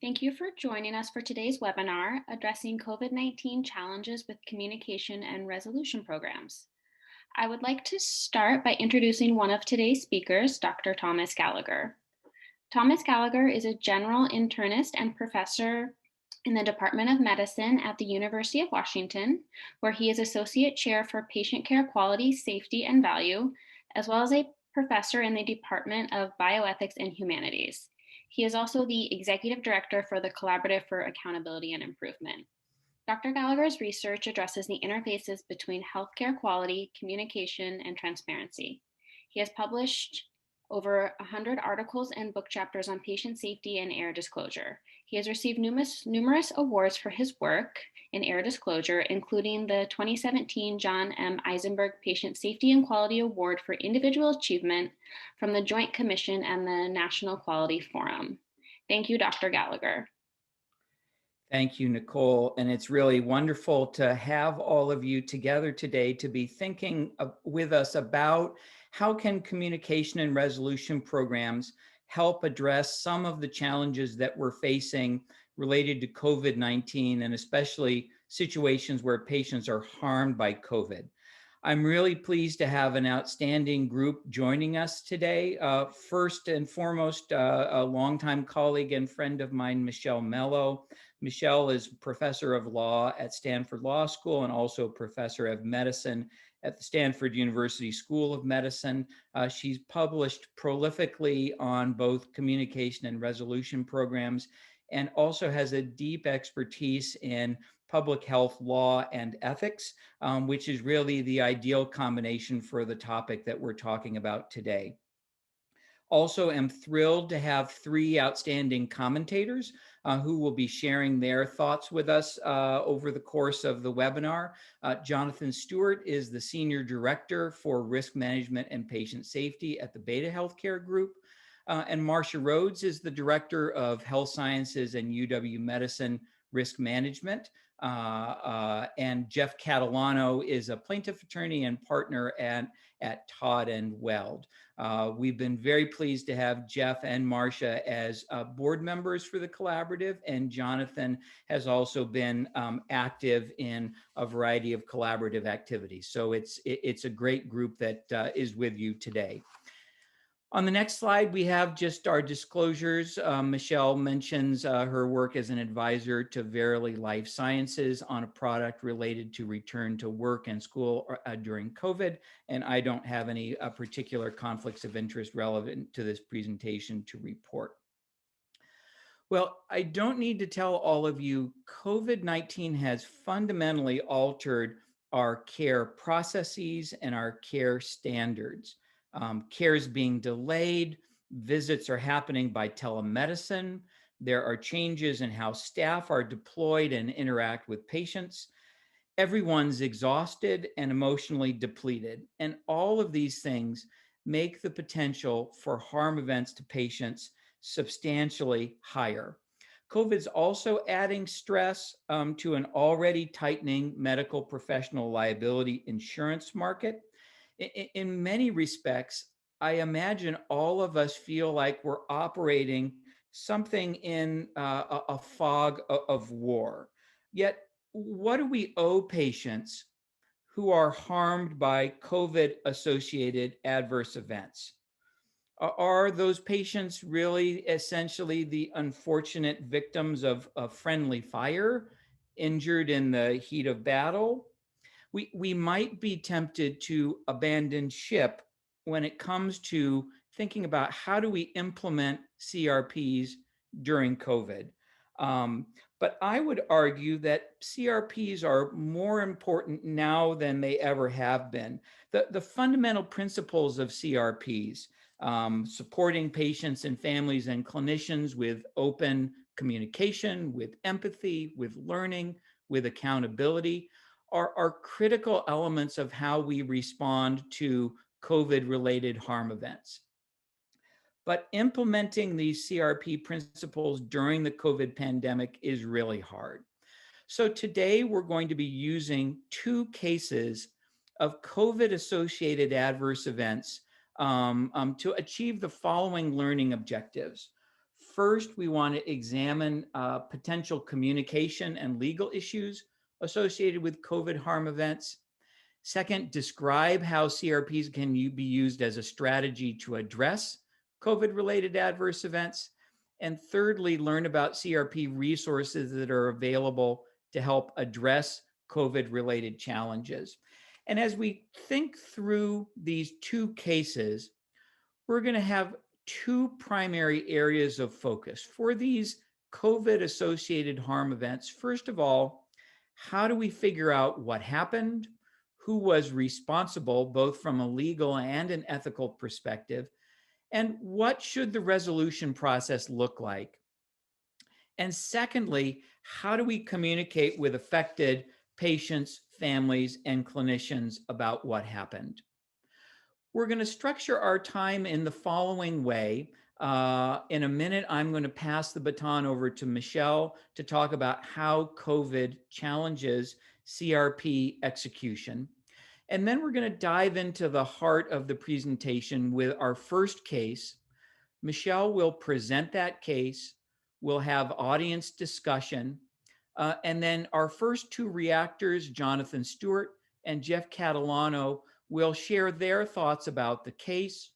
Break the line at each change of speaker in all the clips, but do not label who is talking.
Thank you for joining us for today's webinar, Addressing COVID-19 Challenges with Communication and Resolution Programs. I would like to start by introducing one of today's speakers, Dr. Thomas Gallagher. Thomas Gallagher is a general internist and professor in the Department of Medicine at the University of Washington, where he is Associate Chair for Patient Care Quality, Safety, and Value, as well as a professor in the Department of Bioethics and Humanities. He is also the Executive Director for the Collaborative for Accountability and Improvement. Dr. Gallagher's research addresses the interfaces between healthcare quality, communication, and transparency. He has published over 100 articles and book chapters on patient safety and error disclosure. He has received numerous awards for his work in error disclosure, including the 2017 John M. Eisenberg Patient Safety and Quality Award for Individual Achievement from the Joint Commission and the National Quality Forum. Thank you, Dr. Gallagher.
Thank you, Nicole. And it's really wonderful to have all of you together today to be thinking with us about how can communication and resolution programs help address some of the challenges that we're facing related to COVID-19, and especially situations where patients are harmed by COVID. I'm really pleased to have an outstanding group joining us today. First and foremost, a longtime colleague and friend of mine, Mello. Michelle is professor of law at Stanford Law School and also professor of medicine at the Stanford University School of Medicine. She's published prolifically on both communication and resolution programs, and also has a deep expertise in public health law and ethics, which is really the ideal combination for the topic that we're talking about today. Also am thrilled to have three outstanding commentators who will be sharing their thoughts with us over the course of the webinar. Jonathan Stewart is the Senior Director for Risk Management and Patient Safety at the Beta Healthcare Group. And Marcia Rhodes is the Director of Health Sciences and UW Medicine Risk Management. And Jeff Catalano is a plaintiff attorney and partner at Todd and Weld. We've been very pleased to have Jeff and Marcia as board members for the collaborative, and Jonathan has also been active in a variety of collaborative activities. So it's a great group that is with you today. On the next slide, we have just our disclosures. Michelle mentions her work as an advisor to Verily Life Sciences on a product related to return to work and school during COVID, and I don't have any particular conflicts of interest relevant to this presentation to report. Well, I don't need to tell all of you, COVID-19 has fundamentally altered our care processes and our care standards. Care is being delayed, visits are happening by telemedicine, there are changes in how staff are deployed and interact with patients. Everyone's exhausted and emotionally depleted, and all of these things make the potential for harm events to patients substantially higher. COVID's also adding stress to an already tightening medical professional liability insurance market. In many respects, I imagine all of us feel like we're operating something in a fog of war. Yet, what do we owe patients who are harmed by COVID-associated adverse events? Are those patients really essentially the unfortunate victims of friendly fire, injured in the heat of battle? We might be tempted to abandon ship when it comes to thinking about how do we implement CRPs during COVID. But I would argue that CRPs are more important now than they ever have been. The fundamental principles of CRPs, supporting patients and families and clinicians with open communication, with empathy, with learning, with accountability, are critical elements of how we respond to COVID-related harm events. But implementing these CRP principles during the COVID pandemic is really hard. So today we're going to be using two cases of COVID-associated adverse events to achieve the following learning objectives. First, we want to examine potential communication and legal issues associated with COVID harm events. Second, describe how CRPs can be used as a strategy to address COVID-related adverse events. And thirdly, learn about CRP resources that are available to help address COVID-related challenges. And as we think through these two cases, we're going to have two primary areas of focus for these COVID-associated harm events. First of all, how do we figure out what happened, who was responsible, both from a legal and an ethical perspective, and what should the resolution process look like? And secondly, how do we communicate with affected patients, families, and clinicians about what happened? We're going to structure our time in the following way. In a minute, I'm going to pass the baton over to Michelle to talk about how COVID challenges CRP execution. And then we're going to dive into the heart of the presentation with our first case. Michelle will present that case. We'll have audience discussion. And then our first two reactors, Jonathan Stewart and Jeff Catalano, will share their thoughts about the case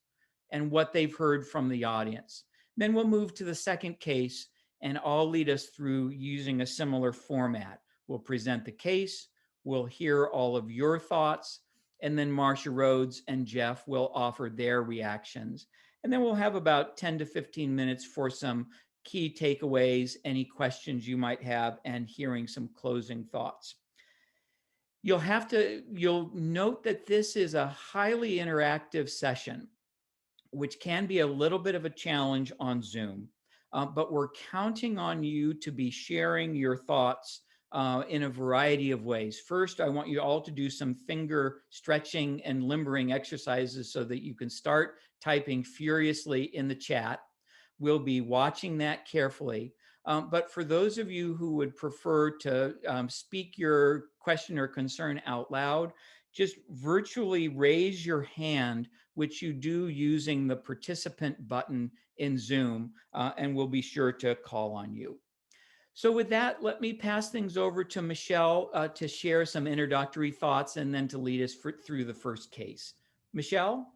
and what they've heard from the audience. Then we'll move to the second case, and I'll lead us through using a similar format. We'll present the case, we'll hear all of your thoughts, and then Marcia Rhodes and Jeff will offer their reactions. And then we'll have about 10 to 15 minutes for some key takeaways, any questions you might have, and hearing some closing thoughts. You'll note that this is a highly interactive session, which can be a little bit of a challenge on Zoom, but we're counting on you to be sharing your thoughts in a variety of ways. First, I want you all to do some finger stretching and limbering exercises so that you can start typing furiously in the chat. We'll be watching that carefully. But for those of you who would prefer to speak your question or concern out loud, just virtually raise your hand, which you do using the participant button in Zoom, and we'll be sure to call on you. So with that, let me pass things over to Michelle to share some introductory thoughts and then to lead us through the first case. Michelle?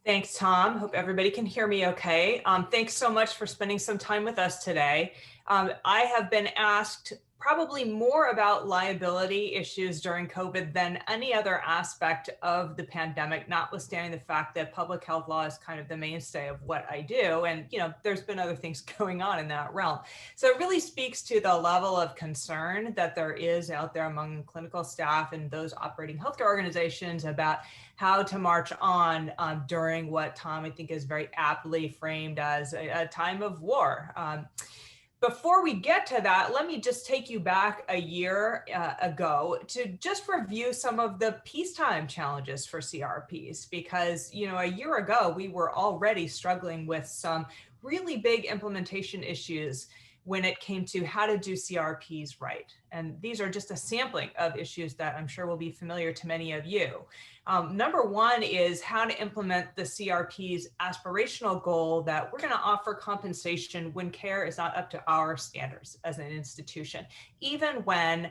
Thanks, Tom. Hope everybody can hear me okay. Thanks so much for spending some time with us today. I have been asked probably more about liability issues during COVID than any other aspect of the pandemic, notwithstanding the fact that public health law is kind of the mainstay of what I do. And, there's been other things going on in that realm. So it really speaks to the level of concern that there is out there among clinical staff and those operating healthcare organizations about how to march on during what Tom, I think, is very aptly framed as a time of war. Before we get to that, let me just take you back a year ago to just review some of the peacetime challenges for CRPs, because, a year ago, we were already struggling with some really big implementation issues when it came to how to do CRPs right. And these are just a sampling of issues that I'm sure will be familiar to many of you. Number one is how to implement the CRP's aspirational goal that we're going to offer compensation when care is not up to our standards as an institution, even when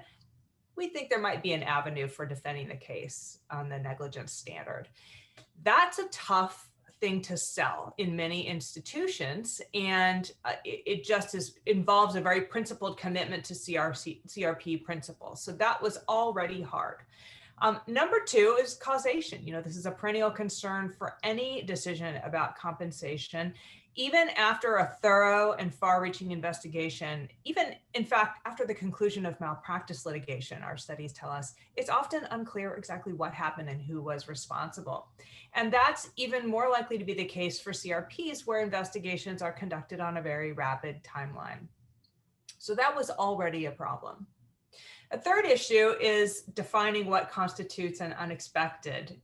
we think there might be an avenue for defending the case on the negligence standard. That's a tough thing to sell in many institutions, and it just involves a very principled commitment to CRP principles. So that was already hard. Number two is causation. This is a perennial concern for any decision about compensation. Even after a thorough and far-reaching investigation, even in fact, after the conclusion of malpractice litigation, our studies tell us it's often unclear exactly what happened and who was responsible. And that's even more likely to be the case for CRPs, where investigations are conducted on a very rapid timeline. So that was already a problem. A third issue is defining what constitutes an unexpected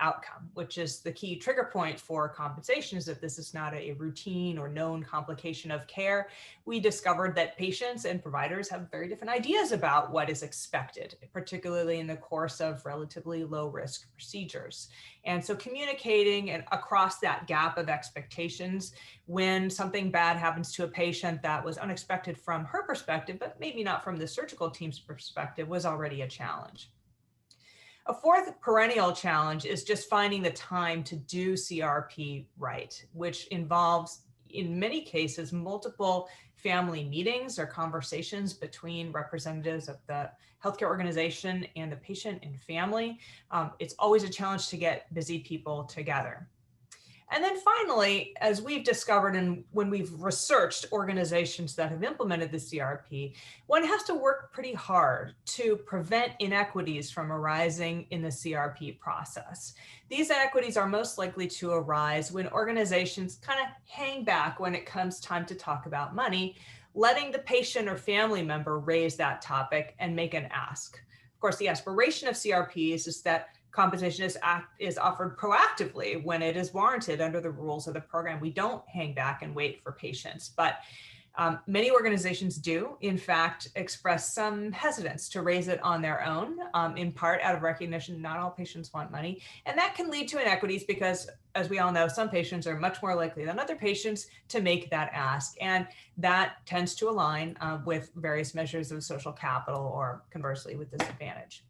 outcome, which is the key trigger point for compensation, is that this is not a routine or known complication of care. We discovered that patients and providers have very different ideas about what is expected, particularly in the course of relatively low risk procedures. And so communicating and across that gap of expectations when something bad happens to a patient that was unexpected from her perspective, but maybe not from the surgical team's perspective, was already a challenge. A fourth perennial challenge is just finding the time to do CRP right, which involves, in many cases, multiple family meetings or conversations between representatives of the healthcare organization and the patient and family. It's always a challenge to get busy people together. And then finally, as we've discovered and when we've researched organizations that have implemented the CRP, one has to work pretty hard to prevent inequities from arising in the CRP process. These inequities are most likely to arise when organizations kind of hang back when it comes time to talk about money, letting the patient or family member raise that topic and make an ask. Of course, the aspiration of CRPs is that compensation is offered proactively when it is warranted under the rules of the program. We don't hang back and wait for patients, but many organizations do, in fact, express some hesitance to raise it on their own, in part out of recognition not all patients want money. And that can lead to inequities because, as we all know, some patients are much more likely than other patients to make that ask. And that tends to align with various measures of social capital or conversely with disadvantage.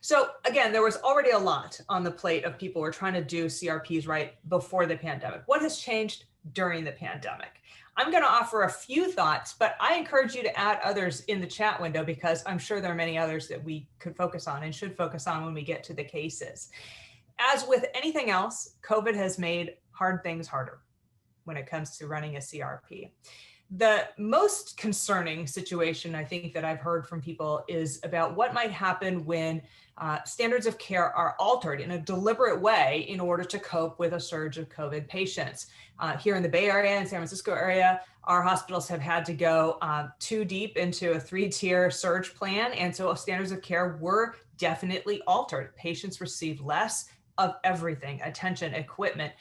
So again, there was already a lot on the plate of people who were trying to do CRPs right before the pandemic. What has changed during the pandemic? I'm going to offer a few thoughts, but I encourage you to add others in the chat window because I'm sure there are many others that we could focus on and should focus on when we get to the cases. As with anything else, COVID has made hard things harder when it comes to running a CRP. The most concerning situation I think that I've heard from people is about what might happen when standards of care are altered in a deliberate way in order to cope with a surge of COVID patients. Here in the Bay Area and San Francisco area, our hospitals have had to go too deep into a 3-tier surge plan. And so standards of care were definitely altered. Patients received less of everything, attention, equipment,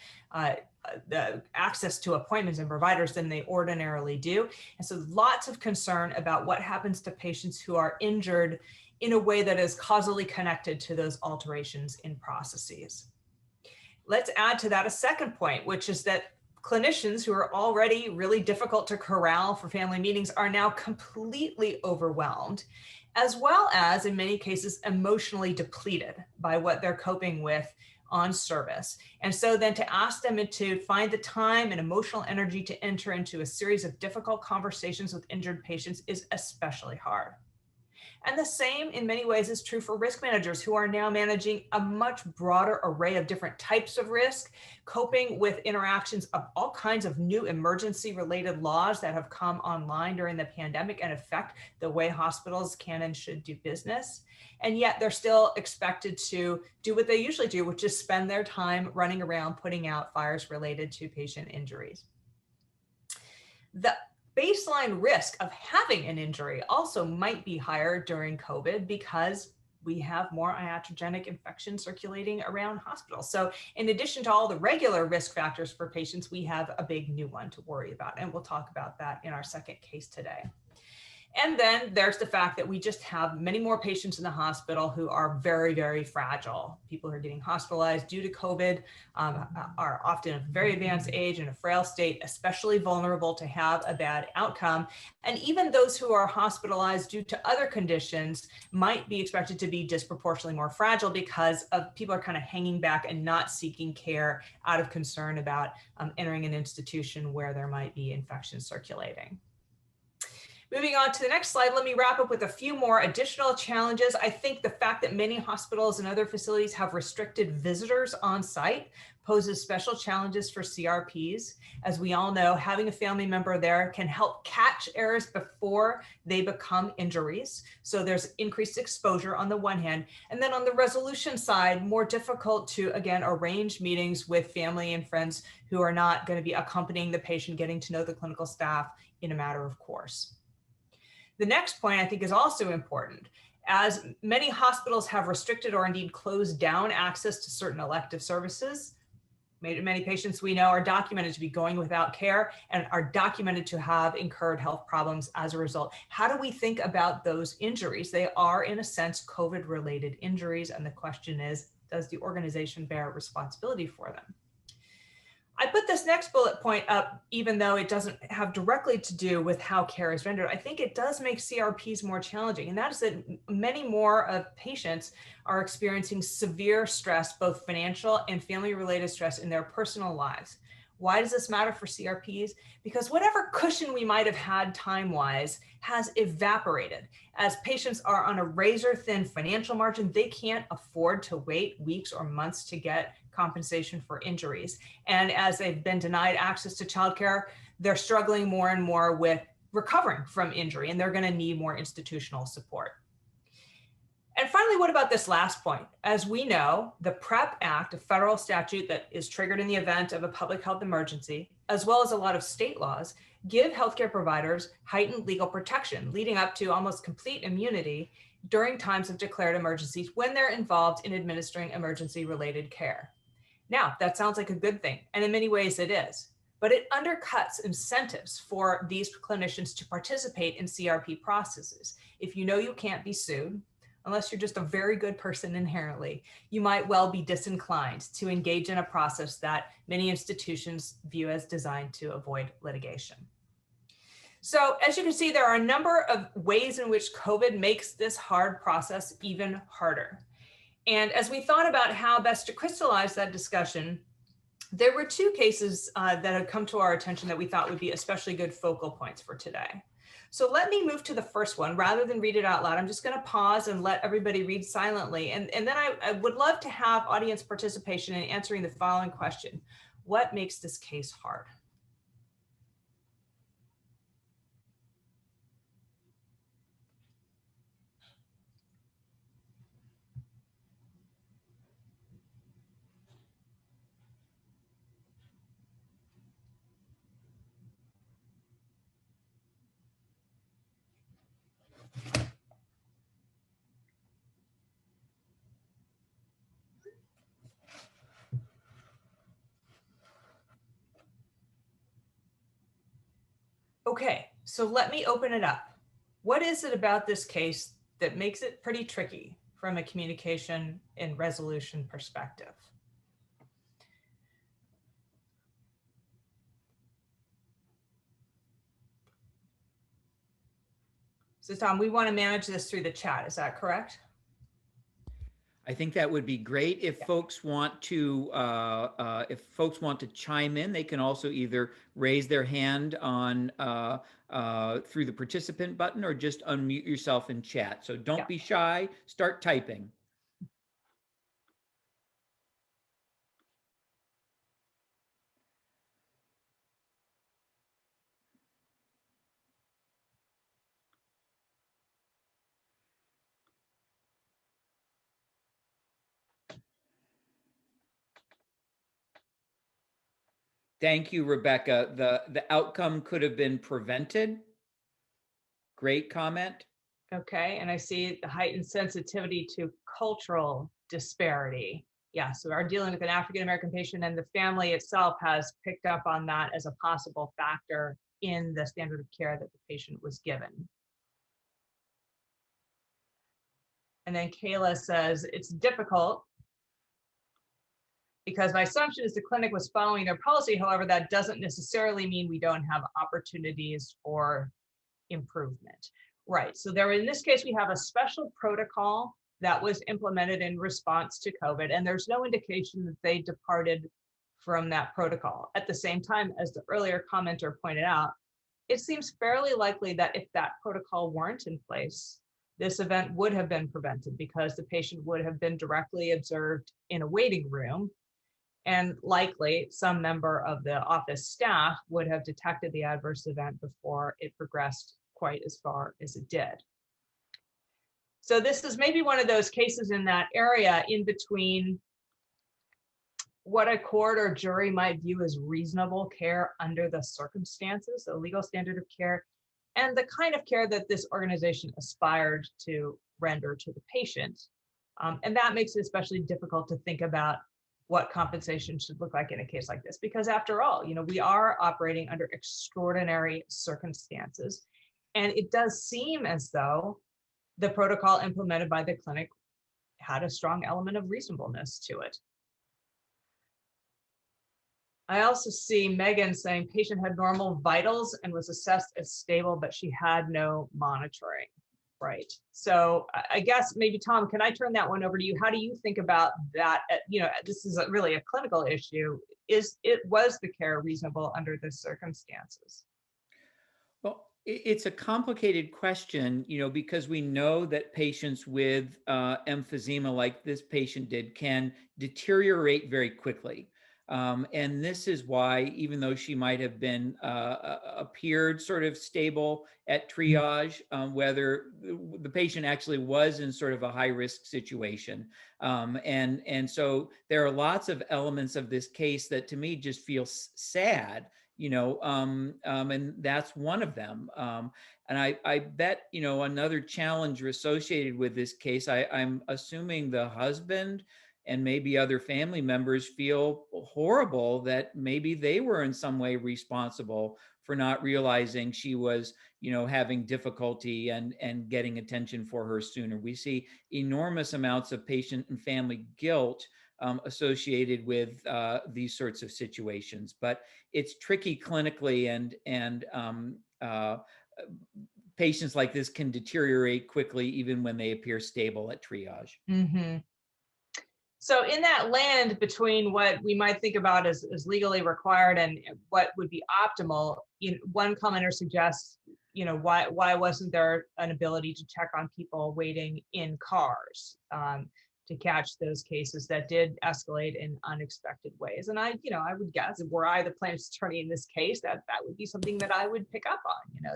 the access to appointments and providers than they ordinarily do. And so lots of concern about what happens to patients who are injured in a way that is causally connected to those alterations in processes. Let's add to that a second point, which is that clinicians who are already really difficult to corral for family meetings are now completely overwhelmed, as well as in many cases emotionally depleted by what they're coping with on service. And so then to ask them to find the time and emotional energy to enter into a series of difficult conversations with injured patients is especially hard. And the same in many ways is true for risk managers who are now managing a much broader array of different types of risk, coping with interactions of all kinds of new emergency related laws that have come online during the pandemic and affect the way hospitals can and should do business. And yet they're still expected to do what they usually do, which is spend their time running around putting out fires related to patient injuries. The baseline risk of having an injury also might be higher during COVID because we have more iatrogenic infection circulating around hospitals. So in addition to all the regular risk factors for patients, we have a big new one to worry about. And we'll talk about that in our second case today. And then there's the fact that we just have many more patients in the hospital who are very, very fragile. People who are getting hospitalized due to COVID are often of very advanced age and a frail state, especially vulnerable to have a bad outcome. And even those who are hospitalized due to other conditions might be expected to be disproportionately more fragile because of people are kind of hanging back and not seeking care out of concern about entering an institution where there might be infection circulating. Moving on to the next slide, let me wrap up with a few more additional challenges. I think the fact that many hospitals and other facilities have restricted visitors on site poses special challenges for CRPs. As we all know, having a family member there can help catch errors before they become injuries. So there's increased exposure on the one hand. And then on the resolution side, more difficult to, again, arrange meetings with family and friends who are not going to be accompanying the patient, getting to know the clinical staff in a matter of course. The next point I think is also important. As many hospitals have restricted or indeed closed down access to certain elective services, many patients we know are documented to be going without care and are documented to have incurred health problems as a result. How do we think about those injuries? They are, in a sense, COVID-related injuries. And the question is, does the organization bear responsibility for them? I put this next bullet point up, even though it doesn't have directly to do with how care is rendered. I think it does make CRPs more challenging, and that is that many more of patients are experiencing severe stress, both financial and family-related stress in their personal lives. Why does this matter for CRPs? Because whatever cushion we might have had time-wise has evaporated. As patients are on a razor-thin financial margin, they can't afford to wait weeks or months to get compensation for injuries. And as they've been denied access to childcare, they're struggling more and more with recovering from injury, and they're going to need more institutional support. And finally, what about this last point? As we know, the PrEP Act, a federal statute that is triggered in the event of a public health emergency, as well as a lot of state laws, give healthcare providers heightened legal protection, leading up to almost complete immunity during times of declared emergencies when they're involved in administering emergency-related care. Now, that sounds like a good thing, and in many ways it is, but it undercuts incentives for these clinicians to participate in CRP processes. If you know you can't be sued, unless you're just a very good person inherently, you might well be disinclined to engage in a process that many institutions view as designed to avoid litigation. So as you can see, there are a number of ways in which COVID makes this hard process even harder. And as we thought about how best to crystallize that discussion, there were two cases that had come to our attention that we thought would be especially good focal points for today. So let me move to the first one. Rather than read it out loud, I'm just going to pause and let everybody read silently. And then I would love to have audience participation in answering the following question. What makes this case hard? Okay, so let me open it up. What is it about this case that makes it pretty tricky from a communication and resolution perspective? So Tom, we want to manage this through the chat, is that correct?
I think that would be great. If folks want to, chime in, they can also either raise their hand on through the participant button or just unmute yourself in chat. So don't be shy. Start typing. Thank you, Rebecca. The outcome could have been prevented. Great comment.
Okay, and I see the heightened sensitivity to cultural disparity. Yeah, so we're dealing with an African-American patient, and the family itself has picked up on that as a possible factor in the standard of care that the patient was given. And then Kayla says, it's difficult because my assumption is the clinic was following their policy. However, that doesn't necessarily mean we don't have opportunities for improvement. Right, so in this case, we have a special protocol that was implemented in response to COVID, and there's no indication that they departed from that protocol. At the same time, as the earlier commenter pointed out, it seems fairly likely that if that protocol weren't in place, this event would have been prevented because the patient would have been directly observed in a waiting room, and likely some member of the office staff would have detected the adverse event before it progressed quite as far as it did. So this is maybe one of those cases in that area in between what a court or jury might view as reasonable care under the circumstances, a legal standard of care, and the kind of care that this organization aspired to render to the patient. And that makes it especially difficult to think about what compensation should look like in a case like this, because after all, we are operating under extraordinary circumstances. And it does seem as though the protocol implemented by the clinic had a strong element of reasonableness to it. I also see Megan saying patient had normal vitals and was assessed as stable, but she had no monitoring. Right. So I guess maybe, Tom, can I turn that one over to you? How do you think about that? This is really a clinical issue. Was the care reasonable under the circumstances?
Well, it's a complicated question, because we know that patients with emphysema like this patient did can deteriorate very quickly. And this is why, even though she might have been appeared sort of stable at triage, whether the patient actually was in sort of a high risk situation. And so there are lots of elements of this case that to me just feel sad, and that's one of them. And I bet, another challenge associated with this case, I'm assuming the husband and maybe other family members feel horrible that maybe they were in some way responsible for not realizing she was, having difficulty and getting attention for her sooner. We see enormous amounts of patient and family guilt associated with these sorts of situations, but it's tricky clinically, and patients like this can deteriorate quickly even when they appear stable at triage.
Mm-hmm. So in that land between what we might think about as legally required and what would be optimal, one commenter suggests, why wasn't there an ability to check on people waiting in cars to catch those cases that did escalate in unexpected ways? And I would guess, if were I the plaintiff's attorney in this case, that would be something that I would pick up on.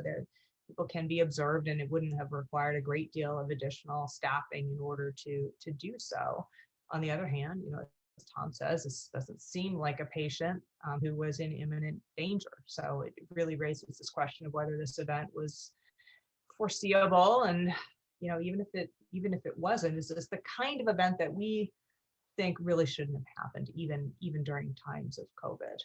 People can be observed, and it wouldn't have required a great deal of additional staffing in order to do so. On the other hand, as Tom says, this doesn't seem like a patient who was in imminent danger. So it really raises this question of whether this event was foreseeable, and even if it wasn't, is this the kind of event that we think really shouldn't have happened, even during times of COVID?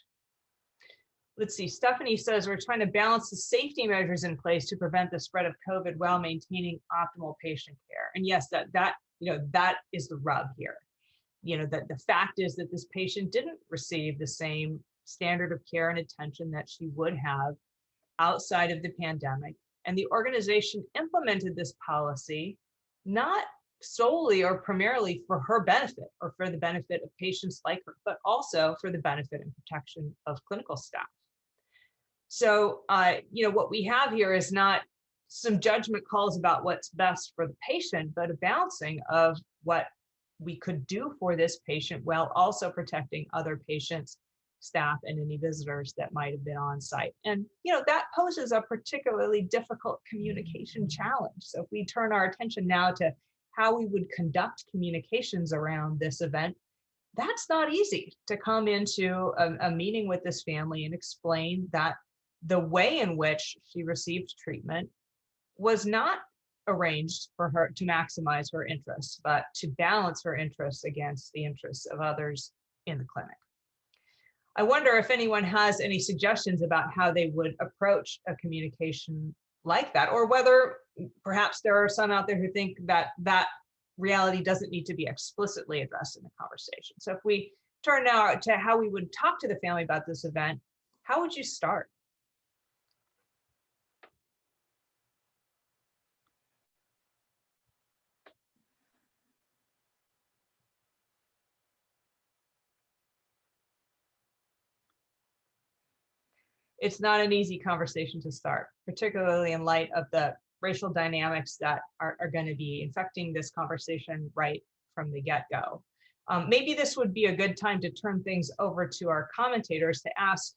Let's see. Stephanie says we're trying to balance the safety measures in place to prevent the spread of COVID while maintaining optimal patient care. And yes, that is the rub here. That the fact is that this patient didn't receive the same standard of care and attention that she would have outside of the pandemic. And the organization implemented this policy not solely or primarily for her benefit or for the benefit of patients like her, but also for the benefit and protection of clinical staff. So, what we have here is not some judgment calls about what's best for the patient, but a balancing of what we could do for this patient while also protecting other patients, staff, and any visitors that might have been on site. And, that poses a particularly difficult communication challenge. So if we turn our attention now to how we would conduct communications around this event, that's not easy to come into a meeting with this family and explain that the way in which she received treatment was not arranged for her to maximize her interests, but to balance her interests against the interests of others in the clinic. I wonder if anyone has any suggestions about how they would approach a communication like that, or whether perhaps there are some out there who think that that reality doesn't need to be explicitly addressed in the conversation. So if we turn now to how we would talk to the family about this event, how would you start? It's not an easy conversation to start, particularly in light of the racial dynamics that are going to be infecting this conversation right from the get-go. Maybe this would be a good time to turn things over to our commentators to ask,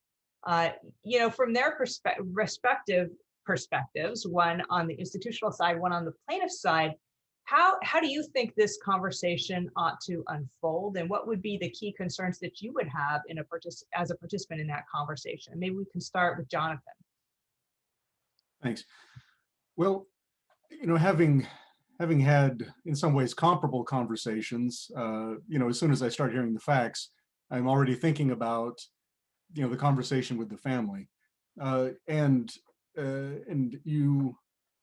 from their respective perspectives, one on the institutional side, one on the plaintiff side, how do you think this conversation ought to unfold, and what would be the key concerns that you would have as a participant in that conversation? Maybe we can start with Jonathan.
Thanks. Well, having having had in some ways comparable conversations, as soon as I start hearing the facts, I'm already thinking about, the conversation with the family. And you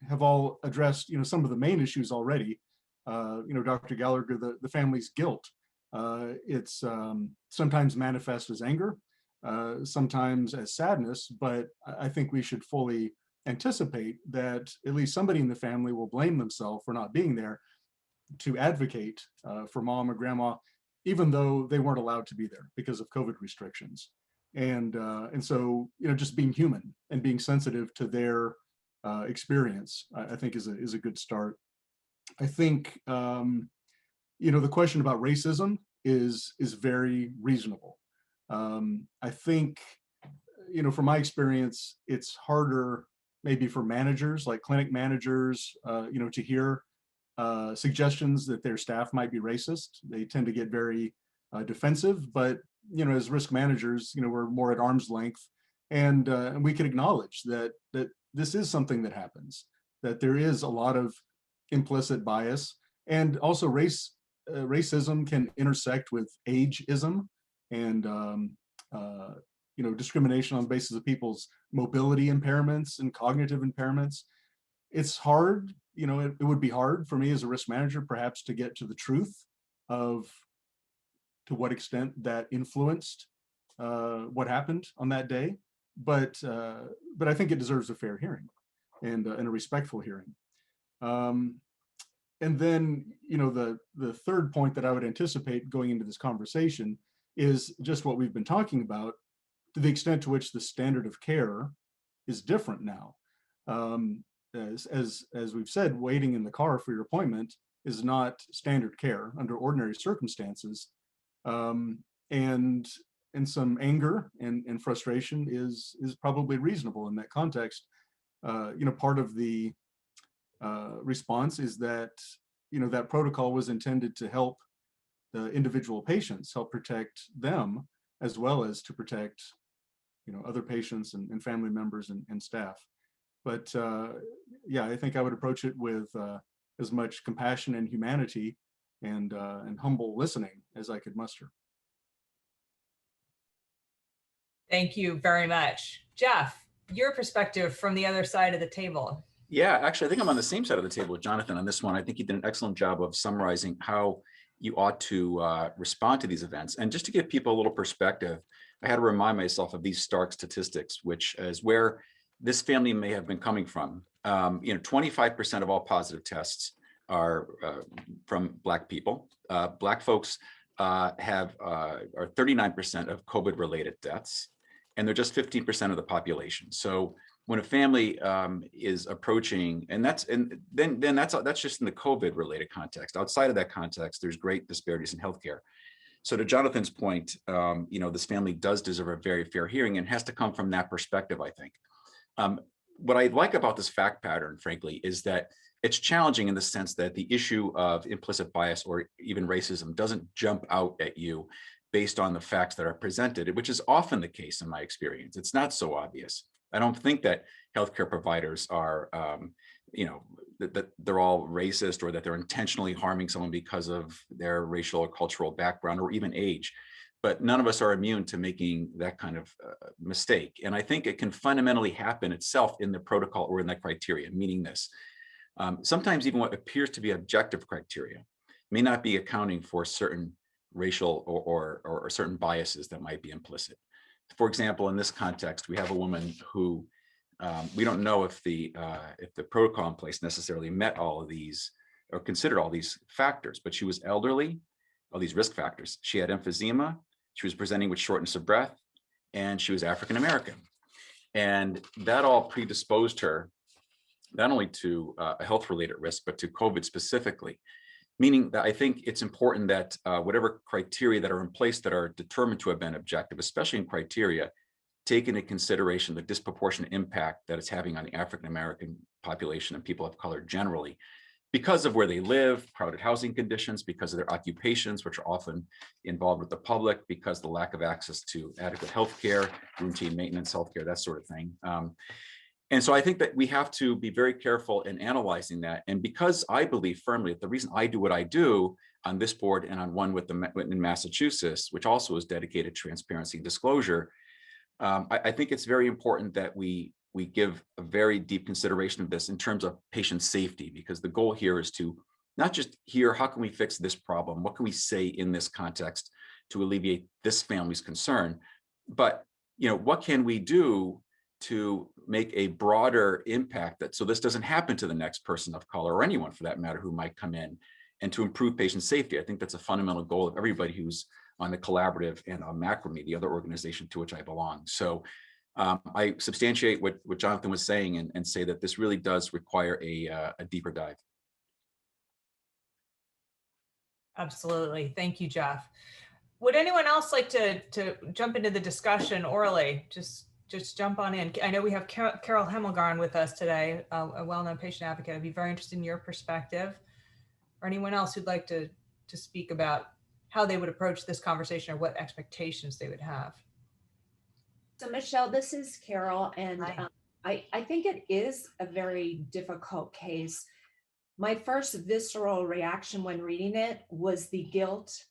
have all addressed, some of the main issues already. Dr. Gallagher, the family's guilt. It's sometimes manifest as anger, sometimes as sadness, but I think we should fully anticipate that at least somebody in the family will blame themselves for not being there to advocate for mom or grandma, even though they weren't allowed to be there because of COVID restrictions. And so, just being human and being sensitive to their experience, I think is a good start. I think, the question about racism is very reasonable. I think, from my experience, it's harder maybe for managers, like clinic managers, to hear suggestions that their staff might be racist. They tend to get very defensive, but as risk managers, we're more at arm's length, and we can acknowledge that this is something that happens, that there is a lot of implicit bias, and also racism can intersect with ageism and discrimination on the basis of people's mobility impairments and cognitive impairments. It's hard, it would be hard for me as a risk manager perhaps to get to the truth of to what extent that influenced what happened on that day, but I think it deserves a fair hearing and a respectful hearing. And then, the third point that I would anticipate going into this conversation is just what we've been talking about, to the extent to which the standard of care is different now. As we've said, waiting in the car for your appointment is not standard care under ordinary circumstances. And some anger and frustration is probably reasonable in that context. Part of the response is that, that protocol was intended to help the individual patients, help protect them, as well as to protect, other patients and family members and staff. But yeah, I think I would approach it with as much compassion and humanity and humble listening as I could muster.
Thank you very much. Jeff, your perspective from the other side of the table.
Yeah, actually, I think I'm on the same side of the table with Jonathan on this one. I think he did an excellent job of summarizing how you ought to respond to these events. And just to give people a little perspective, I had to remind myself of these stark statistics, which is where this family may have been coming from. 25% of all positive tests are from Black people. Black folks are 39% of COVID-related deaths, and they're just 15% of the population. So when a family is approaching, and that's just in the COVID-related context. Outside of that context, there's great disparities in healthcare. So to Jonathan's point, this family does deserve a very fair hearing, and has to come from that perspective, I think. What I like about this fact pattern, frankly, is that it's challenging in the sense that the issue of implicit bias or even racism doesn't jump out at you based on the facts that are presented, which is often the case in my experience. It's not so obvious. I don't think that healthcare providers are, that they're all racist or that they're intentionally harming someone because of their racial or cultural background or even age. But none of us are immune to making that kind of mistake. And I think it can fundamentally happen itself in the protocol or in that criteria, meaning this. Sometimes even what appears to be objective criteria may not be accounting for certain racial or certain biases that might be implicit. For example, in this context, we have a woman who we don't know if the protocol in place necessarily met all of these or considered all these factors, but she was elderly, all these risk factors. She had emphysema, she was presenting with shortness of breath, and she was African American. And that all predisposed her not only to a health-related risk, but to COVID specifically. Meaning that I think it's important that whatever criteria that are in place that are determined to have been objective, especially in criteria, take into consideration the disproportionate impact that it's having on the African-American population and people of color generally, because of where they live, crowded housing conditions, because of their occupations, which are often involved with the public, because of the lack of access to adequate healthcare, routine maintenance healthcare, that sort of thing. And so I think that we have to be very careful in analyzing that. And because I believe firmly that the reason I do what I do on this board and on one with in Massachusetts, which also is dedicated to transparency and disclosure, I think it's very important that we give a very deep consideration of this in terms of patient safety, because the goal here is to not just hear how can we fix this problem, what can we say in this context to alleviate this family's concern, but what can we do to make a broader impact so this doesn't happen to the next person of color or anyone for that matter who might come in, and to improve patient safety. I think that's a fundamental goal of everybody who's on the collaborative and on Macrame, the other organization to which I belong. So I substantiate what Jonathan was saying and say that this really does require a deeper dive.
Absolutely. Thank you, Jeff. Would anyone else like to jump into the discussion orally? Just jump on in. I know we have Carol Hemmelgarn with us today, a well-known patient advocate. I'd be very interested in your perspective, or anyone else who'd like to speak about how they would approach this conversation or what expectations they would have.
So Michelle, this is Carol, and I think it is a very difficult case. My first visceral reaction when reading it was the guilt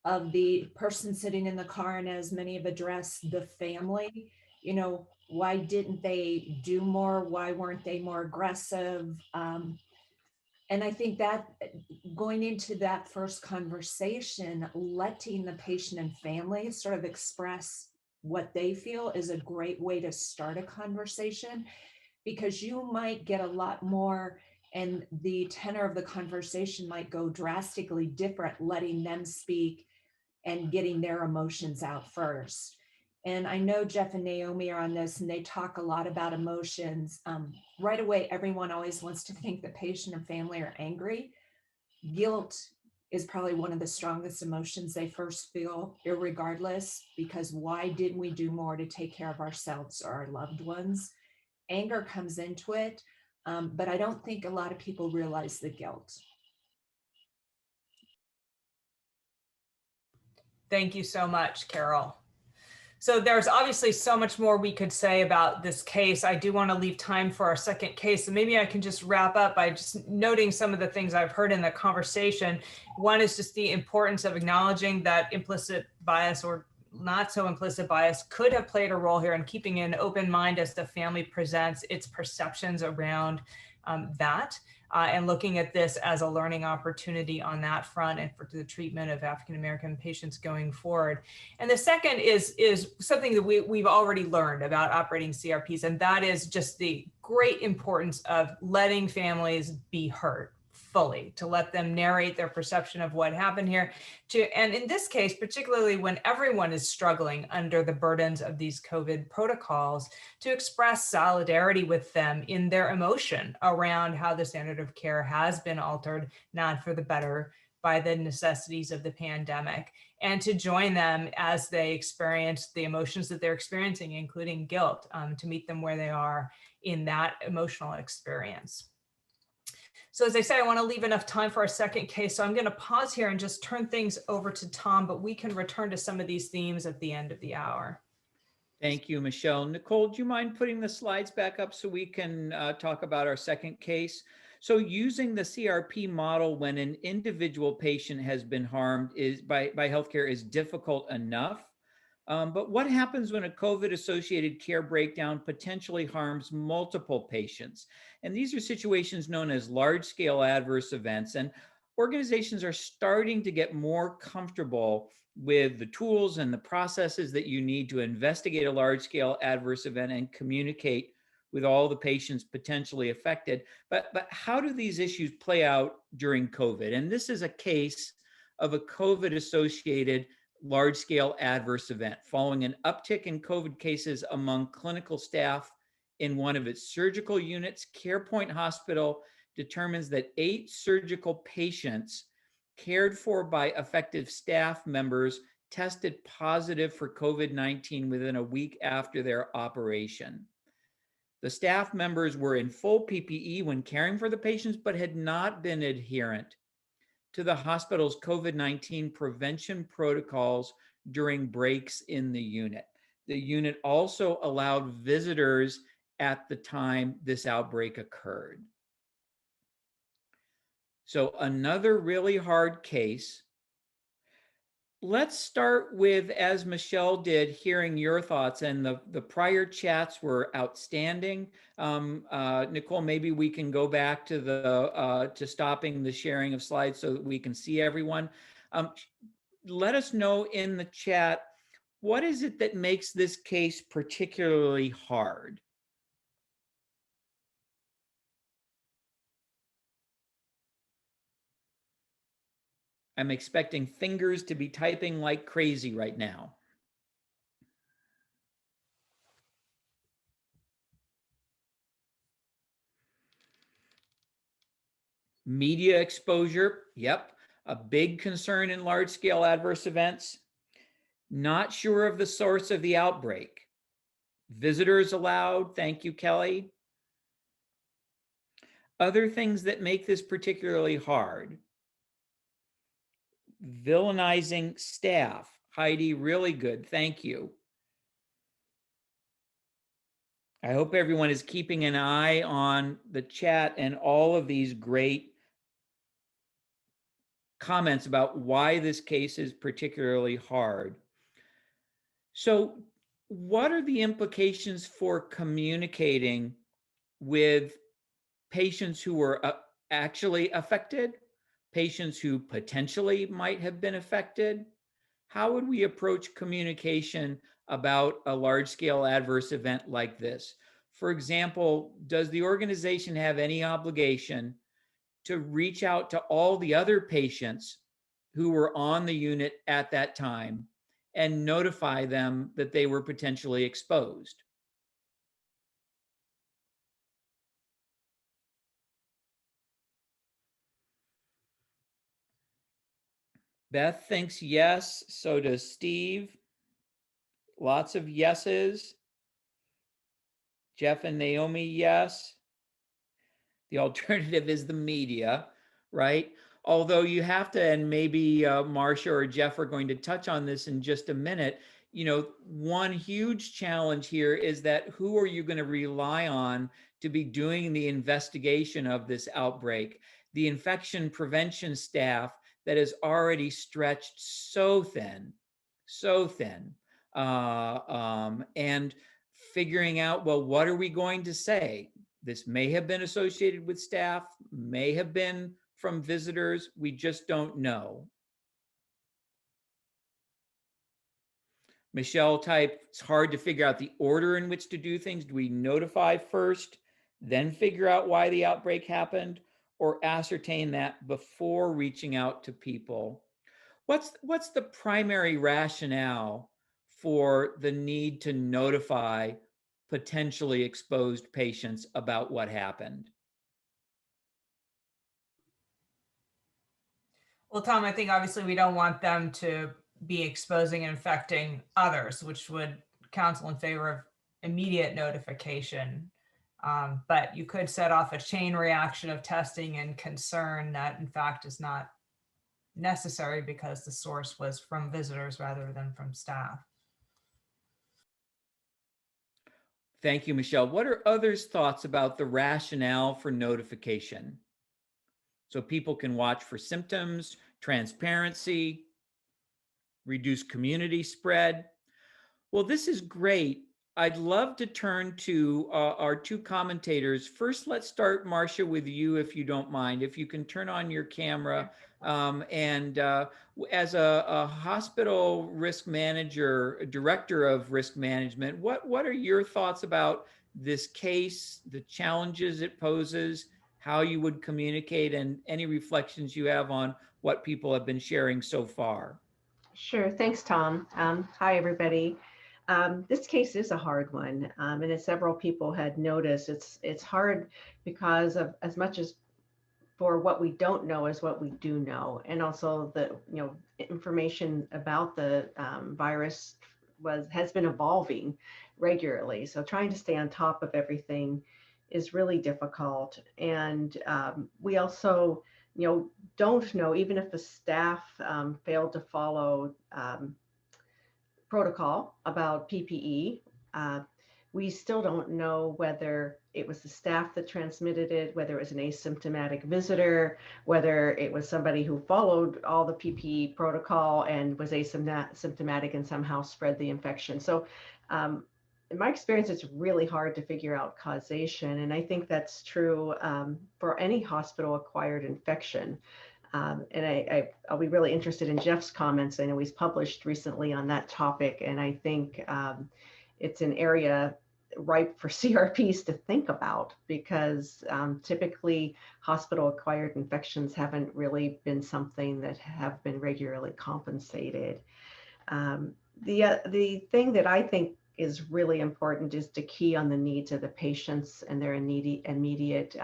of the person sitting in the car, and as many have addressed, the family. Why didn't they do more? Why weren't they more aggressive? And I think that going into that first conversation, letting the patient and family sort of express what they feel is a great way to start a conversation, because you might get a lot more and the tenor of the conversation might go drastically different, letting them speak and getting their emotions out first. And I know Jeff and Naomi are on this, and they talk a lot about emotions. Right away, everyone always wants to think the patient and family are angry. Guilt is probably one of the strongest emotions they first feel, irregardless, because why didn't we do more to take care of ourselves or our loved ones? Anger comes into it, but I don't think a lot of people realize the guilt.
Thank you so much, Carol. So there's obviously so much more we could say about this case. I do want to leave time for our second case. So maybe I can just wrap up by just noting some of the things I've heard in the conversation. One is just the importance of acknowledging that implicit bias or not so implicit bias could have played a role here in keeping an open mind as the family presents its perceptions around that. And looking at this as a learning opportunity on that front and for the treatment of African-American patients going forward. And the second is something that we've already learned about operating CRPs, and that is just the great importance of letting families be heard fully, to let them narrate their perception of what happened here. And in this case, particularly when everyone is struggling under the burdens of these COVID protocols, to express solidarity with them in their emotion around how the standard of care has been altered, not for the better, by the necessities of the pandemic, and to join them as they experience the emotions that they're experiencing, including guilt, to meet them where they are in that emotional experience. So as I said, I want to leave enough time for our second case. So I'm going to pause here and just turn things over to Tom, but we can return to some of these themes at the end of the hour.
Thank you, Michelle. Nicole, do you mind putting the slides back up so we can talk about our second case? So using the CRP model when an individual patient has been harmed by healthcare is difficult enough. But what happens when a COVID-associated care breakdown potentially harms multiple patients? And these are situations known as large-scale adverse events. And organizations are starting to get more comfortable with the tools and the processes that you need to investigate a large-scale adverse event and communicate with all the patients potentially affected. But how do these issues play out during COVID? And this is a case of a COVID-associated large-scale adverse event following an uptick in COVID cases among clinical staff in one of its surgical units. CarePoint Hospital determines that 8 surgical patients cared for by effective staff members tested positive for COVID-19 within a week after their operation. The staff members were in full PPE when caring for the patients, but had not been adherent to the hospital's COVID-19 prevention protocols during breaks in the unit. The unit also allowed visitors at the time this outbreak occurred. So another really hard case. Let's start with, as Michelle did, hearing your thoughts, and the prior chats were outstanding. Nicole, maybe we can go back to to stopping the sharing of slides so that we can see everyone. Let us know in the chat, what is it that makes this case particularly hard? I'm expecting fingers to be typing like crazy right now. Media exposure, yep, a big concern in large-scale adverse events. Not sure of the source of the outbreak. Visitors allowed, thank you, Kelly. Other things that make this particularly hard. Villainizing staff. Heidi, really good, thank you. I hope everyone is keeping an eye on the chat and all of these great comments about why this case is particularly hard. So, what are the implications for communicating with patients who were actually affected, patients who potentially might have been affected? How would we approach communication about a large-scale adverse event like this? For example, does the organization have any obligation to reach out to all the other patients who were on the unit at that time and notify them that they were potentially exposed? Beth thinks yes, so does Steve. Lots of yeses. Jeff and Naomi, yes. The alternative is the media, right? Although you have to, and maybe Marcia or Jeff are going to touch on this in just a minute, you know, one huge challenge here is that who are you going to rely on to be doing the investigation of this outbreak? The infection prevention staff that is already stretched so thin, and figuring out, well, what are we going to say? This may have been associated with staff, may have been from visitors. We just don't know. Michelle typed, it's hard to figure out the order in which to do things. Do we notify first, then figure out why the outbreak happened, or ascertain that before reaching out to people? What's the primary rationale for the need to notify potentially exposed patients about what happened?
Well, Tom, I think obviously we don't want them to be exposing and infecting others, which would counsel in favor of immediate notification. But you could set off a chain reaction of testing and concern that in fact is not necessary because the source was from visitors rather than from staff.
Thank you, Michelle. What are others' thoughts about the rationale for notification? So people can watch for symptoms, transparency, reduce community spread. Well, this is great. I'd love to turn to our two commentators. First, let's start, Marcia, with you, if you don't mind. If you can turn on your camera. As a hospital risk manager, director of risk management, what are your thoughts about this case, the challenges it poses, how you would communicate, and any reflections you have on what people have been sharing so far?
Sure. Thanks, Tom. Hi, everybody. This case is a hard one, and as several people had noticed, it's hard because of as much as for what we don't know as what we do know, and also the information about the virus has been evolving regularly. So trying to stay on top of everything is really difficult, and we also don't know, even if the staff failed to follow protocol about PPE, we still don't know whether it was the staff that transmitted it, whether it was an asymptomatic visitor, whether it was somebody who followed all the PPE protocol and was asymptomatic and somehow spread the infection. So in my experience, it's really hard to figure out causation. And I think that's true for any hospital-acquired infection. And I'll be really interested in Jeff's comments. I know he's published recently on that topic, and I think it's an area ripe for CRPs to think about, because typically hospital-acquired infections haven't really been something that have been regularly compensated. The thing that I think is really important is to key on the needs of the patients and their immediate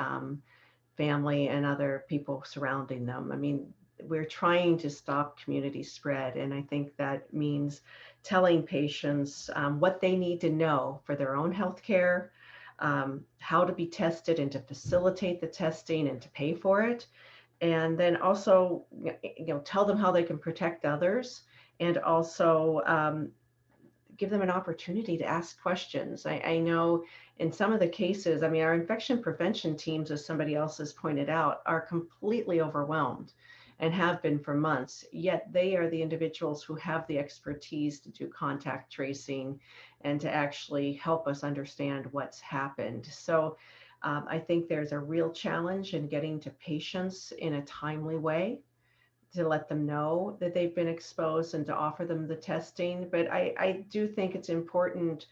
family and other people surrounding them. I mean, we're trying to stop community spread, and I think that means telling patients what they need to know for their own health care, how to be tested and to facilitate the testing and to pay for it. And then also, tell them how they can protect others, and also give them an opportunity to ask questions. I know in some of the cases, I mean, our infection prevention teams, as somebody else has pointed out, are completely overwhelmed and have been for months, yet they are the individuals who have the expertise to do contact tracing and to actually help us understand what's happened. So I think there's a real challenge in getting to patients in a timely way, to let them know that they've been exposed and to offer them the testing. But I do think it's important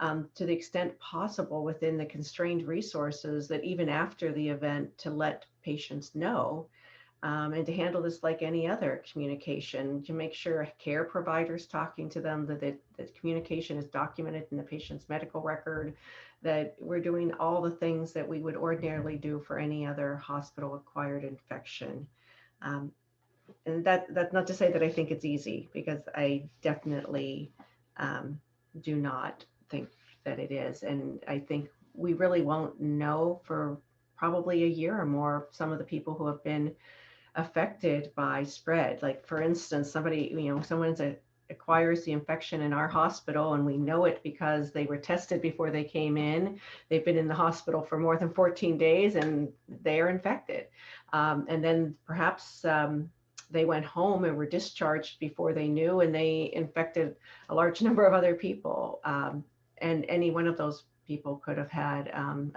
to the extent possible within the constrained resources, that even after the event, to let patients know and to handle this like any other communication, to make sure care providers talking to them, that communication is documented in the patient's medical record, that we're doing all the things that we would ordinarily do for any other hospital-acquired infection. And that's not to say that I think it's easy, because I definitely do not think that it is. And I think we really won't know for probably a year or more some of the people who have been affected by spread. Like, for instance, someone acquires the infection in our hospital, and we know it because they were tested before they came in. They've been in the hospital for more than 14 days and they are infected. And then perhaps they went home and were discharged before they knew, and they infected a large number of other people. And any one of those people could have had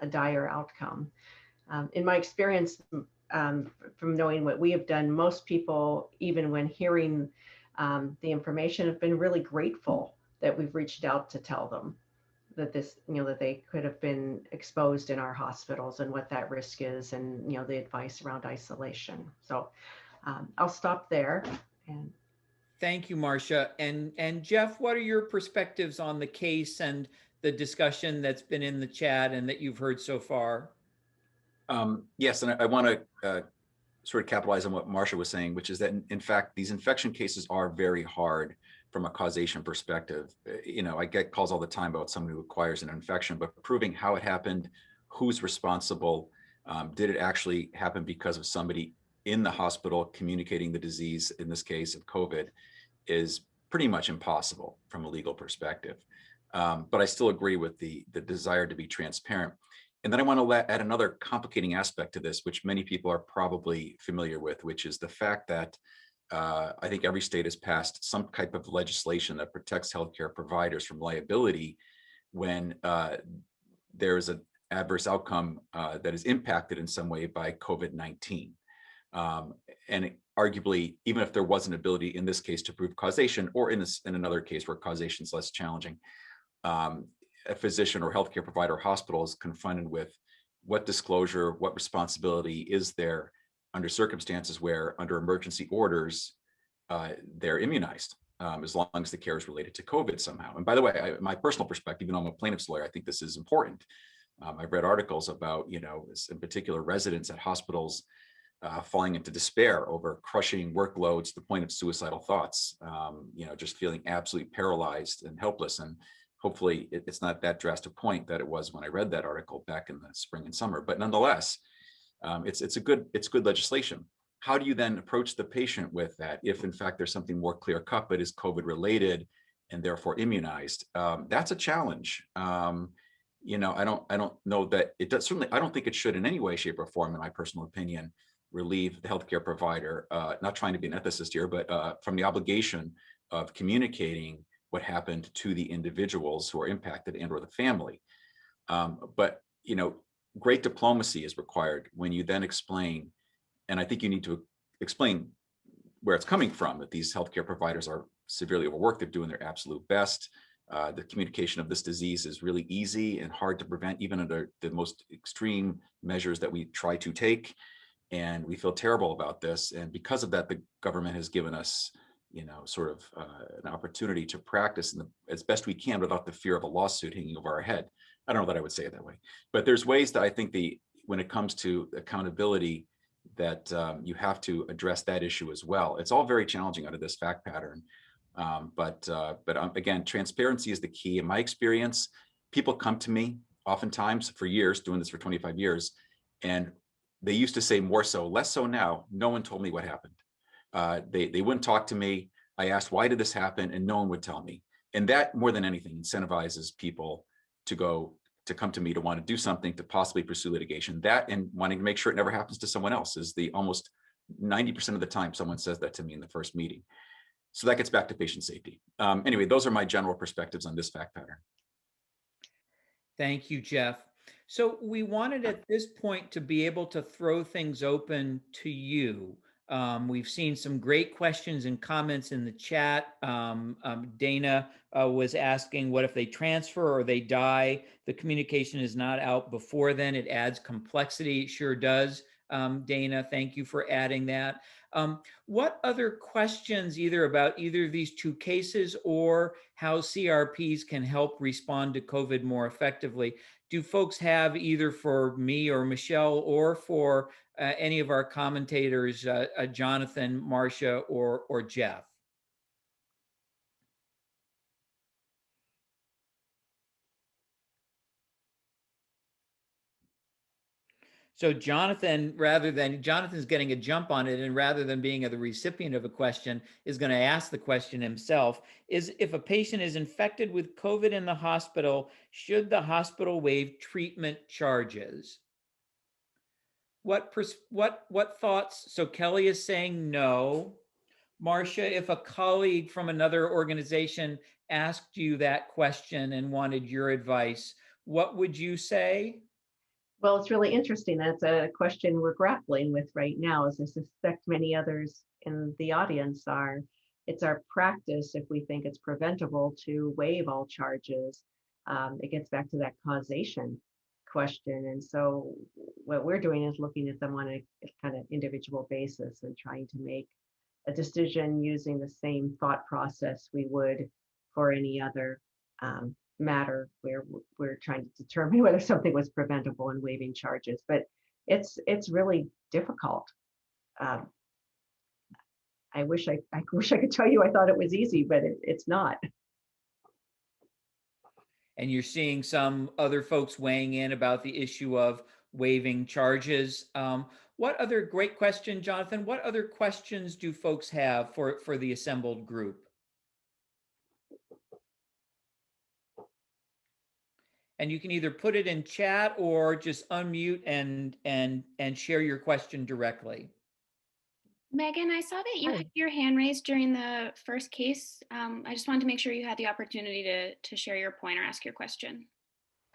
a dire outcome. In my experience, from knowing what we have done, most people, even when hearing the information, have been really grateful that we've reached out to tell them that that they could have been exposed in our hospitals and what that risk is, and the advice around isolation. So I'll stop there. And
thank you, Marcia. And Jeff, what are your perspectives on the case and the discussion that's been in the chat and that you've heard so far?
Yes, and I want to sort of capitalize on what Marcia was saying, which is that in fact, these infection cases are very hard from a causation perspective. I get calls all the time about someone who acquires an infection, but proving how it happened, who's responsible, did it actually happen because of somebody in the hospital communicating the disease, in this case of COVID, is pretty much impossible from a legal perspective. But I still agree with the desire to be transparent. And then I want to add another complicating aspect to this, which many people are probably familiar with, which is the fact that I think every state has passed some type of legislation that protects healthcare providers from liability when there is an adverse outcome that is impacted in some way by COVID-19. And arguably, even if there was an ability in this case to prove causation, or in another case where causation is less challenging, a physician or healthcare provider or hospital is confronted with what disclosure, what responsibility is there under circumstances where, under emergency orders, they're immunized, as long as the care is related to COVID somehow. And by the way, my personal perspective, even though I'm a plaintiff's lawyer, I think this is important. I've read articles about, in particular, residents at hospitals falling into despair over crushing workloads to the point of suicidal thoughts, just feeling absolutely paralyzed and helpless. And hopefully it's not that drastic point that it was when I read that article back in the spring and summer, but nonetheless, it's good legislation. How do you then approach the patient with that if in fact there's something more clear cut but is COVID related and therefore immunized? That's a challenge. I don't know that it does. Certainly, I don't think it should in any way, shape, or form, in my personal opinion, relieve the healthcare provider, not trying to be an ethicist here, but from the obligation of communicating what happened to the individuals who are impacted and or the family. But great diplomacy is required when you then explain, and I think you need to explain where it's coming from, that these healthcare providers are severely overworked, they're doing their absolute best. The communication of this disease is really easy and hard to prevent, even under the most extreme measures that we try to take. And we feel terrible about this. And because of that, the government has given us, sort of an opportunity to practice as best we can without the fear of a lawsuit hanging over our head. I don't know that I would say it that way, but there's ways that I think when it comes to accountability, that you have to address that issue as well. It's all very challenging under this fact pattern. But again, transparency is the key. In my experience, people come to me oftentimes for years, doing this for 25 years, and they used to say more so, less so now, no one told me what happened. They wouldn't talk to me. I asked, why did this happen? And no one would tell me. And that, more than anything, incentivizes people to come to me to want to do something, to possibly pursue litigation. That, and wanting to make sure it never happens to someone else, is the almost 90% of the time someone says that to me in the first meeting. So that gets back to patient safety. Anyway, those are my general perspectives on this fact pattern.
Thank you, Jeff. So we wanted at this point to be able to throw things open to you. We've seen some great questions and comments in the chat. Dana was asking, what if they transfer or they die? The communication is not out before then. It adds complexity. It sure does. Dana, thank you for adding that. What other questions, either about either of these two cases or how CRPs can help respond to COVID more effectively, do folks have, either for me or Michelle or for any of our commentators, Jonathan, Marcia, or Jeff? So Jonathan's getting a jump on it, and rather than being the recipient of a question, is going to ask the question himself, is if a patient is infected with COVID in the hospital, should the hospital waive treatment charges? What thoughts? So Kelly is saying no. Marcia, if a colleague from another organization asked you that question and wanted your advice, what would you say?
Well, it's really interesting. That's a question we're grappling with right now, as I suspect many others in the audience are. It's our practice, if we think it's preventable, to waive all charges. It gets back to that causation question. And so what we're doing is looking at them on a kind of individual basis and trying to make a decision using the same thought process we would for any other matter where we're trying to determine whether something was preventable and waiving charges. But it's really difficult. I wish I could tell you I thought it was easy, but it's not.
And you're seeing some other folks weighing in about the issue of waiving charges. What other, great question, Jonathan, what other questions do folks have for the assembled group? And you can either put it in chat or just unmute and share your question directly.
Megan, I saw that you had your hand raised during the first case. I just wanted to make sure you had the opportunity to share your point or ask your question.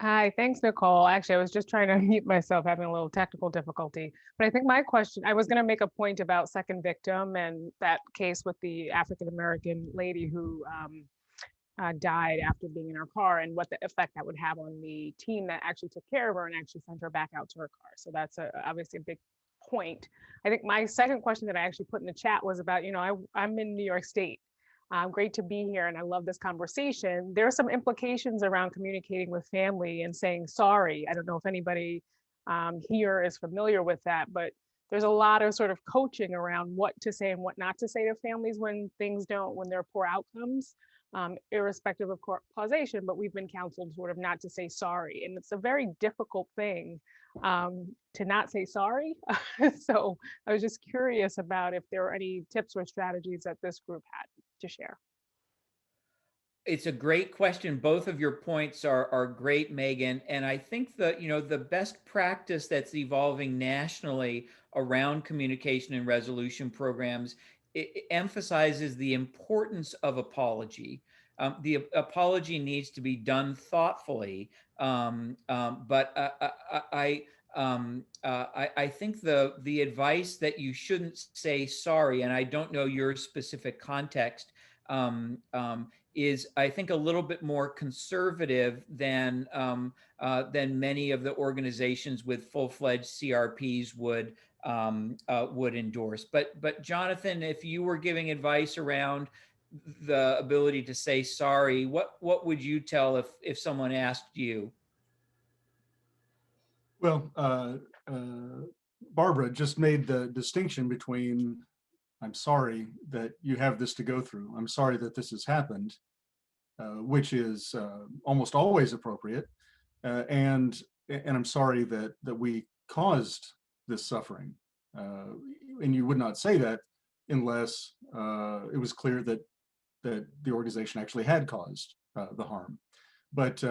Hi, thanks, Nicole. Actually, I was just trying to mute myself, having a little technical difficulty. But I think my question, I was going to make a point about second victim and that case with the African-American lady who died after being in her car, and what the effect that would have on the team that actually took care of her and actually sent her back out to her car. So that's obviously a big point. I think my second question that I actually put in the chat was about, I'm in New York State. Great to be here, and I love this conversation. There are some implications around communicating with family and saying sorry. I don't know if anybody here is familiar with that, but there's a lot of sort of coaching around what to say and what not to say to families when there are poor outcomes, irrespective of causation, but we've been counseled sort of not to say sorry. And it's a very difficult thing to not say sorry. So I was just curious about if there were any tips or strategies that this group had to share.
It's a great question. Both of your points are great, Megan. And I think the best practice that's evolving nationally around communication and resolution programs, it emphasizes the importance of apology. The apology needs to be done thoughtfully, but I think the advice that you shouldn't say sorry, and I don't know your specific context, is, I think, a little bit more conservative than many of the organizations with full-fledged CRPs would endorse. But Jonathan, if you were giving advice around the ability to say sorry, what would you tell if someone asked you?
Well, Barbara just made the distinction between, I'm sorry that you have this to go through. I'm sorry that this has happened, which is almost always appropriate. And I'm sorry that we caused this suffering. And you would not say that unless it was clear that the organization actually had caused the harm. But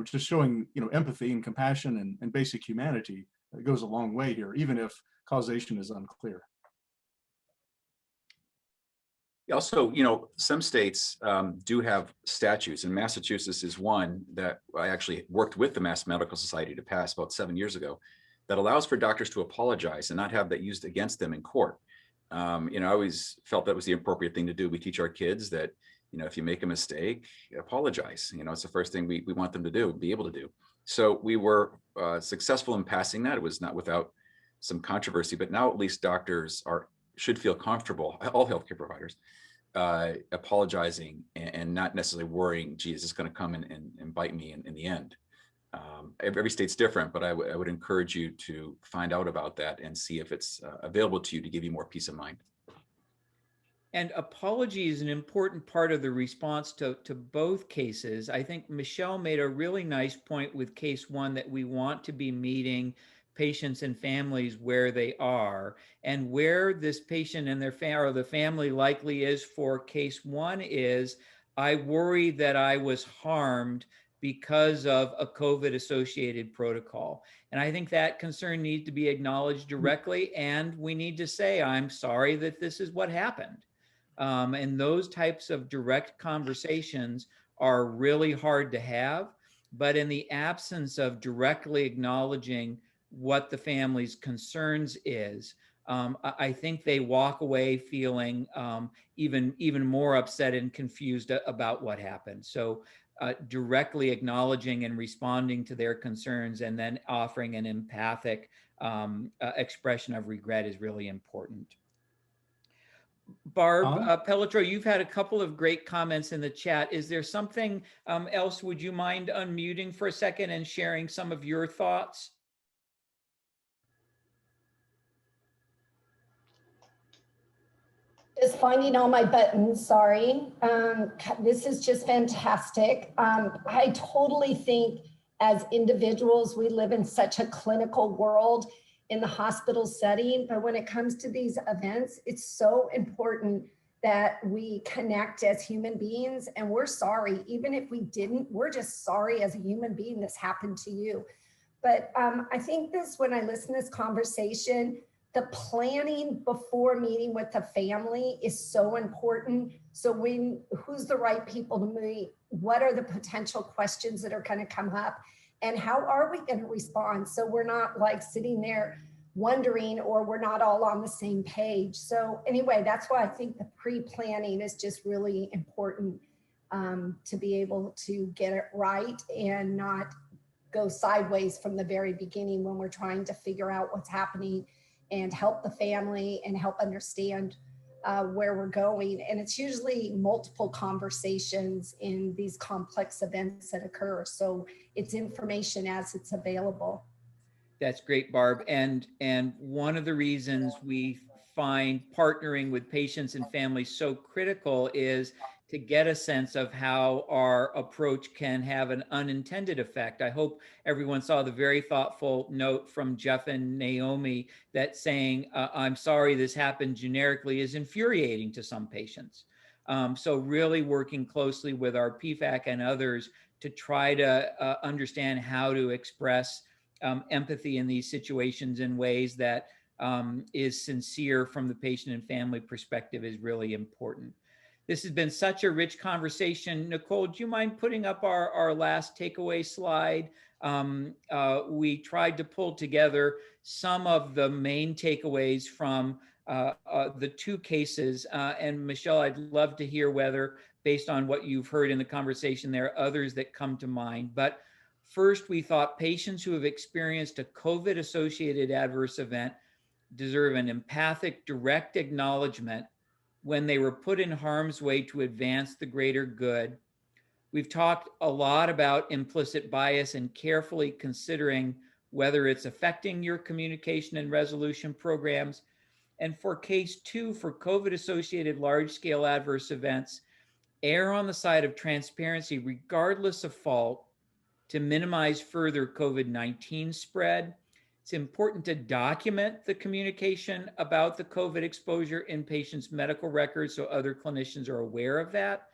just showing empathy and compassion and basic humanity goes a long way here, even if causation is unclear.
Also, some states do have statutes, and Massachusetts is one that I actually worked with the Mass Medical Society to pass about 7 years ago, that allows for doctors to apologize and not have that used against them in court. I always felt that was the appropriate thing to do. We teach our kids that, if you make a mistake, apologize. It's the first thing we want them to do, be able to do. So we were successful in passing that. It was not without some controversy, but now at least doctors should feel comfortable, all healthcare providers, apologizing and not necessarily worrying, gee, is this going to come and bite me in the end? Every state's different, but I would encourage you to find out about that and see if it's available to you to give you more peace of mind.
And apology is an important part of the response to both cases. I think Michelle made a really nice point with case one, that we want to be meeting patients and families where they are, and where this patient and their the family likely is for case one is, I worry that I was harmed because of a COVID associated protocol. And I think that concern needs to be acknowledged directly, and we need to say, I'm sorry that this is what happened. And those types of direct conversations are really hard to have, but in the absence of directly acknowledging what the family's concerns is, I think they walk away feeling even more upset and confused about what happened. So directly acknowledging and responding to their concerns, and then offering an empathic expression of regret, is really important. Barb Pelletro, you've had a couple of great comments in the chat. Is there something else? Would you mind unmuting for a second and sharing some of your thoughts?
Just finding all my buttons, sorry. This is just fantastic. I totally think as individuals, we live in such a clinical world in the hospital setting, but when it comes to these events, it's so important that we connect as human beings, and we're sorry. Even if we didn't, we're just sorry as a human being this happened to you. But I think when I listen to this conversation, the planning before meeting with the family is so important. So who's the right people to meet? What are the potential questions that are going to come up? And how are we going to respond? So we're not like sitting there wondering, or we're not all on the same page. So anyway, that's why I think the pre-planning is just really important, to be able to get it right and not go sideways from the very beginning when we're trying to figure out what's happening and help the family and help understand where we're going. And it's usually multiple conversations in these complex events that occur. So it's information as it's available.
That's great, Barb. And one of the reasons we find partnering with patients and families so critical is to get a sense of how our approach can have an unintended effect. I hope everyone saw the very thoughtful note from Jeff and Naomi that saying, I'm sorry this happened generically is infuriating to some patients. So really working closely with our PFAC and others to try to understand how to express empathy in these situations in ways that is sincere from the patient and family perspective is really important. This has been such a rich conversation. Nicole, do you mind putting up our last takeaway slide? We tried to pull together some of the main takeaways from the two cases. And Michelle, I'd love to hear whether, based on what you've heard in the conversation, there are others that come to mind. But first, we thought patients who have experienced a COVID-associated adverse event deserve an empathic, direct acknowledgement when they were put in harm's way to advance the greater good. We've talked a lot about implicit bias and carefully considering whether it's affecting your communication and resolution programs. And for case 2, for COVID-associated large-scale adverse events, err on the side of transparency regardless of fault to minimize further COVID-19 spread. It's important to document the communication about the COVID exposure in patients' medical records so other clinicians are aware of that.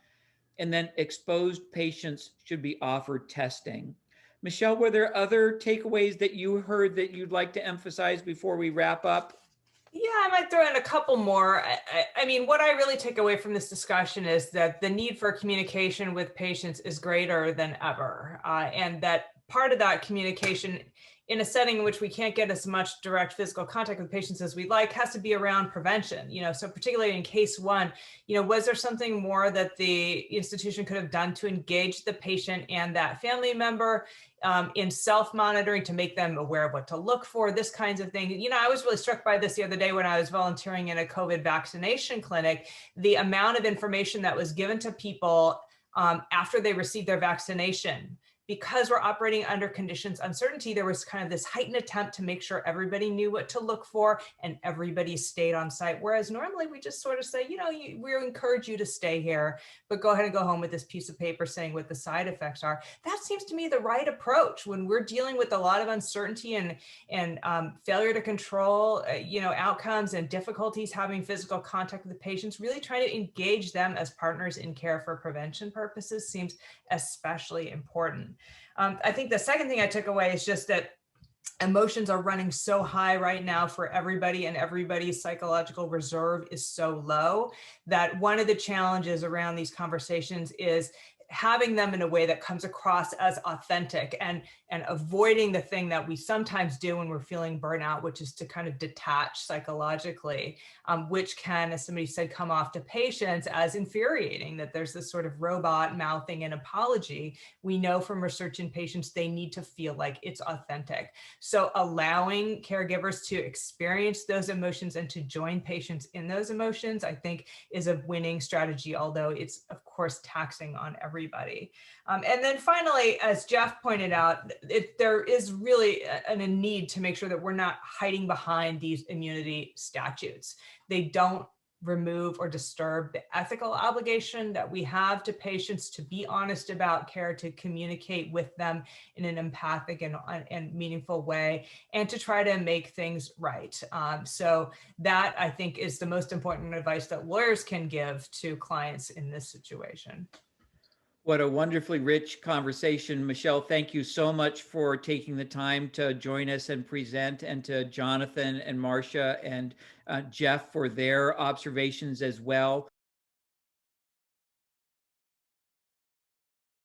And then exposed patients should be offered testing. Michelle, were there other takeaways that you heard that you'd like to emphasize before we wrap up?
Yeah, I might throw in a couple more. I mean, what I really take away from this discussion is that the need for communication with patients is greater than ever. And that part of that communication in a setting in which we can't get as much direct physical contact with patients as we'd like has to be around prevention. So particularly in case 1, was there something more that the institution could have done to engage the patient and that family member in self-monitoring to make them aware of what to look for, this kinds of thing. I was really struck by this the other day when I was volunteering in a COVID vaccination clinic, the amount of information that was given to people after they received their vaccination. Because we're operating under conditions uncertainty, there was kind of this heightened attempt to make sure everybody knew what to look for and everybody stayed on site. Whereas normally we just sort of say, we encourage you to stay here, but go ahead and go home with this piece of paper saying what the side effects are. That seems to me the right approach when we're dealing with a lot of uncertainty and failure to control, outcomes and difficulties having physical contact with the patients. Really trying to engage them as partners in care for prevention purposes seems especially important. I think the second thing I took away is just that emotions are running so high right now for everybody, and everybody's psychological reserve is so low that one of the challenges around these conversations is having them in a way that comes across as authentic and avoiding the thing that we sometimes do when we're feeling burnout, which is to kind of detach psychologically, which can, as somebody said, come off to patients as infuriating, that there's this sort of robot mouthing an apology. We know from research in patients, they need to feel like it's authentic. So allowing caregivers to experience those emotions and to join patients in those emotions, I think is a winning strategy, although it's of course taxing on everybody. And then finally, as Jeff pointed out, there is really a need to make sure that we're not hiding behind these immunity statutes. They don't remove or disturb the ethical obligation that we have to patients to be honest about care, to communicate with them in an empathic and meaningful way, and to try to make things right. So that, I think, is the most important advice that lawyers can give to clients in this situation.
What a wonderfully rich conversation. Michelle, thank you so much for taking the time to join us and present, and to Jonathan and Marcia and Jeff for their observations as well.